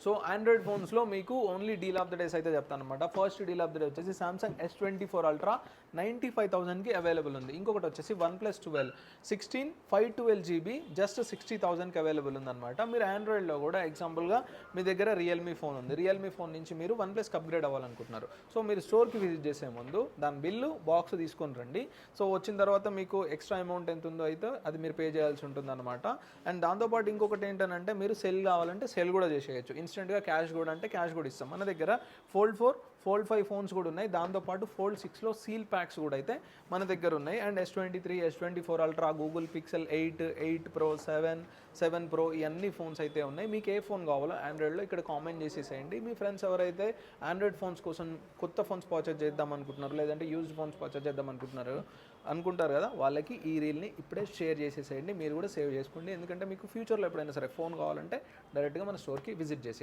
So Android ఫోన్స్లో మీకు only deal of the days అయితే చెప్తాను అనమాట. First deal of the day వచ్చేసి సామ్సంగ్ S24 Ultra 95,000కి అవైలబుల్ ఉంది. ఇంకొకటి వచ్చేసి OnePlus 12 512GB జస్ట్ 60,000కి అవైలబుల్ ఉందన్నమాట. మీరు ఆండ్రాయిడ్లో కూడా ఎగ్జాంపుల్గా మీ దగ్గర రియల్మీ ఫోన్ ఉంది, రియల్మీ ఫోన్ నుంచి మీరు OnePlusకి అప్గ్రేడ్ అవ్వాలనుకుంటున్నారు. సో మీరు స్టోర్కి విజిట్ చేసే ముందు దాని బిల్లు బాక్స్ తీసుకొని రండి. సో వచ్చిన తర్వాత మీకు ఎక్స్ట్రా అమౌంట్ ఎంత ఉందో అయితే అది మీరు పే చేయాల్సి ఉంటుంది అనమాట. అండ్ దాంతోపాటు ఇంకొకటి ఏంటంటే మీరు సెల్ కావాలంటే సెల్ కూడా చేసేయచ్చు. ఇన్స్టెంట్గా క్యాష్ కూడా అంటే క్యాష్ కూడా ఇస్తాం. మన దగ్గర Fold 4, Fold 5 ఫోన్స్ కూడా ఉన్నాయి. దాంతోపాటు Fold 6లో సీల్ ప్యాక్స్ కూడా అయితే మన దగ్గర ఉన్నాయి. And S23, S24 Ultra, Google pixel 8, 8 Pro, 7 Pro ఇవన్నీ ఫోన్స్ అయితే ఉన్నాయి. మీకు ఏ ఫోన్ కావాలో ఆండ్రాయిడ్లో ఇక్కడ కామెంట్ చేసేసేయండి. మీ ఫ్రెండ్స్ ఎవరైతే ఆండ్రాయిడ్ ఫోన్స్ కోసం కొత్త ఫోన్స్ పర్చేజ్ చేద్దాం అనుకుంటున్నారు, లేదంటే యూజ్డ్ ఫోన్స్ పర్చేజ్ చేద్దాం అనుకుంటారు కదా, వాళ్ళకి ఈ రీల్ని ఇప్పుడే షేర్ చేసేసేయండి. మీరు కూడా సేవ్ చేసుకోండి. ఎందుకంటే మీకు ఫ్యూచర్లో ఎప్పుడైనా సరే ఫోన్ కావాలంటే డైరెక్ట్గా మన స్టోర్కి విజిట్ చేసేయండి.